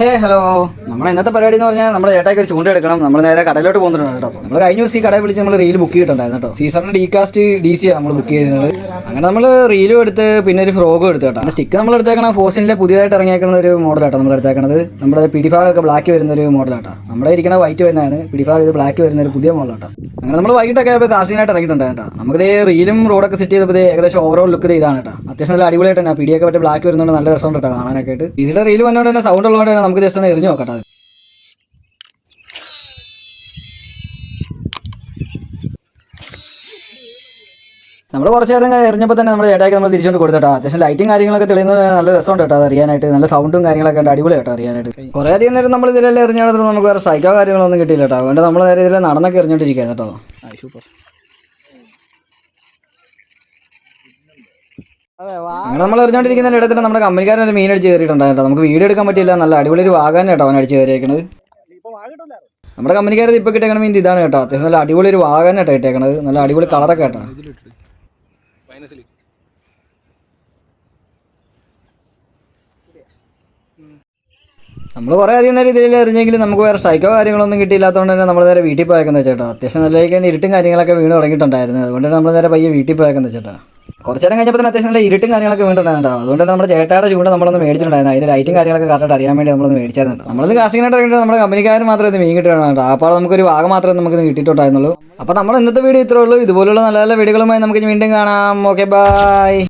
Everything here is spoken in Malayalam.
ഹലോ. നമ്മുടെ ഇന്നത്തെ പരിപാടി എന്ന് പറഞ്ഞാൽ നമ്മുടെ ചേട്ടായിക്ക് ഒരു ചൂണ്ടെടുക്കണം. നമ്മൾ നേരെ കടയിലോട്ട് പോകുന്നുണ്ട് കേട്ടോ. നമ്മൾ കഴിഞ്ഞ ദിവസം ഈ കടയിൽ വിളിച്ച് നമ്മൾ റീൽ ബുക്ക് ചെയ്തിട്ടുണ്ടായിരുന്നു കേട്ടോ. സീസറിന്റെ ഡി DC ആണ് നമ്മൾ ബുക്ക് ചെയ്യുന്നത്. അങ്ങനെ നമ്മൾ റീലും എടുത്ത് പിന്നെ ഒരു ഫ്രോഗും എടുത്ത് കേട്ടോ. സ്റ്റിക്ക് നമ്മൾ എടുത്തേക്കണം ഫോസിലിന്റെ പുതിയതായിട്ട് ഇറങ്ങിയേക്കുന്ന ഒരു മോഡലാട്ടോ നമ്മൾ എടുത്തേക്കണത്. നമ്മുടെ പിടിഭാഗമൊക്കെ ബ്ലാക്ക് വരുന്ന ഒരു മോഡലാട്ടോ. നമ്മുടെ ഇരിക്കുന്ന വൈറ്റ് വരുന്നതാണ്, പിടിഭാഗം ഇത് ബ്ലാക്ക് വരുന്ന ഒരു പുതിയ മോഡലാട്ടോ. അങ്ങനെ നമ്മൾ വൈകിട്ടൊക്കെ ഇപ്പോൾ കാസിനായിട്ട് ഇറങ്ങിയിട്ടുണ്ടായിരുന്നു കേട്ടോ. നമുക്ക് റീലും റോഡൊക്കെ സെറ്റ് ചെയ്തപ്പോൾ ഏകദേശം ഓവറോൾ ലുക്ക് ഇതാണ് കേട്ടോ. അത്യാവശ്യം നല്ല അടിപൊളിയായിട്ട് തന്നെ പിടിയൊക്കെ പറ്റി ബ്ലാക്ക് വരുന്നതുകൊണ്ട് നല്ല രസമുണ്ട് കേട്ടോ കാണാനൊക്കെ ആയിട്ട്. ഇതിന്റെ റീൽ വന്നുകൊണ്ട് തന്നെ സൗണ്ട് ഉള്ളതുകൊണ്ട് തന്നെ നമുക്ക് ജസ്റ്റ് ഒന്ന് എറിഞ്ഞു നോക്കട്ടെ. നമ്മൾ കുറച്ച് നേരം എറിഞ്ഞപ്പോൾ തന്നെ നമ്മുടെ ചേട്ടായിക്ക് നമ്മൾ തിരിച്ചുകൊണ്ട് കൊടുത്തിട്ടാ. അത്യാവശ്യം ലൈറ്റും കാര്യങ്ങളൊക്കെ തെളിയുന്നത് നല്ല രസമുണ്ട് കേട്ടോ അത് അറിയാനായിട്ട്. നല്ല സൗണ്ടും കാര്യങ്ങളൊക്കെ ഉണ്ട്, അടിപൊളി കേട്ടോ അറിയാനായിട്ട്. കുറേ അധികം നേരം നമ്മൾ ഇതിലെല്ലാം എറിഞ്ഞാൽ നമുക്ക് വേറെ സൈക്കോ കാര്യങ്ങളൊന്നും കിട്ടിയില്ല കേട്ടോ. അതുകൊണ്ട് നമ്മൾ നേരെ ഇതിൽ നടന്നൊക്കെ എറിഞ്ഞോണ്ടിരിക്കുക കേട്ടോ. അങ്ങനെ നമ്മൾ എറിഞ്ഞോണ്ടിരിക്കുന്ന ഇടത്തിൽ നമ്മുടെ കമ്പനിക്കാരൻ ഒരു മീൻ അടിച്ച് കയറിയിട്ടുണ്ടായിരുന്നു. നമുക്ക് വീഡിയോ എടുക്കാൻ പറ്റില്ല, നല്ല അടിപൊളി ഒരു വാഗാൻ കേട്ടോ അവൻ അടിച്ച് കയറിയേക്കണത്. നമ്മുടെ കമ്പനിക്കാരത് ഇപ്പോൾ കിട്ടിയേക്കണ മീൻ ഇതാണ് കേട്ടോ. അത്യാവശ്യം നല്ല അടിപൊളി ഒരു വാഗാൻ കേട്ടോ ഇട്ടേക്കണത്, നല്ല അടിപൊളി കളറൊക്കെ കേട്ടോ. നമ്മൾ കുറേ അധികം നേരം ഇതിൽ എറിഞ്ഞെങ്കിലും നമുക്ക് വേറെ സൈക്കോ കാര്യങ്ങളൊന്നും കിട്ടിയില്ലാത്തതുകൊണ്ട് തന്നെ നമ്മൾ നേരെ വീട്ടിൽ പോയേക്കുന്നത് ചേട്ടാ. അത്യാവശ്യം നല്ല ഇരുട്ടും കാര്യങ്ങളൊക്കെ വീണ് തുടങ്ങിയിട്ടുണ്ടായിരുന്നു. അതുകൊണ്ട് നമ്മൾ നേരെ പയ്യെ വീട്ടിൽ പോയേക്കുന്നത് ചേട്ടാ. കുറച്ച് നേരം കഴിഞ്ഞപ്പോൾ തന്നെ അത്യാവശ്യം നല്ല ഇരുട്ടും കാര്യങ്ങളൊക്കെ വീണിട്ടുണ്ടായിരുന്നു. അതുകൊണ്ട് നമ്മുടെ ചേട്ടായുടെ ചൂട് നമ്മളൊന്ന് മേടിച്ചിട്ടുണ്ടായിരുന്നു. അതിൻ്റെ ലൈറ്റും കാര്യങ്ങളൊക്കെ കറക്റ്റ് അറിയാൻ വേണ്ടി നമ്മളൊന്ന് മേടിച്ചായിരുന്നു. നമ്മളൊന്ന് കാസിനായിട്ട് ഇറങ്ങിയിട്ട് നമ്മുടെ കമ്പനിക്കാരൻ മാത്രമേ ഇത് മീൻ കിട്ടുകയാണ്. അപ്പോൾ നമുക്കൊരു ഭാഗം മാത്രമേ നമുക്ക് കിട്ടിയിട്ടുണ്ടായിരുന്നുള്ളൂ. അപ്പോൾ നമ്മൾ ഇന്നത്തെ വീഡിയോ ഇത്രേ ഉള്ളൂ. ഇതുപോലുള്ള നല്ല നല്ല വീഡിയോകളുമായി നമുക്ക് വീണ്ടും കാണാം. Okay, by.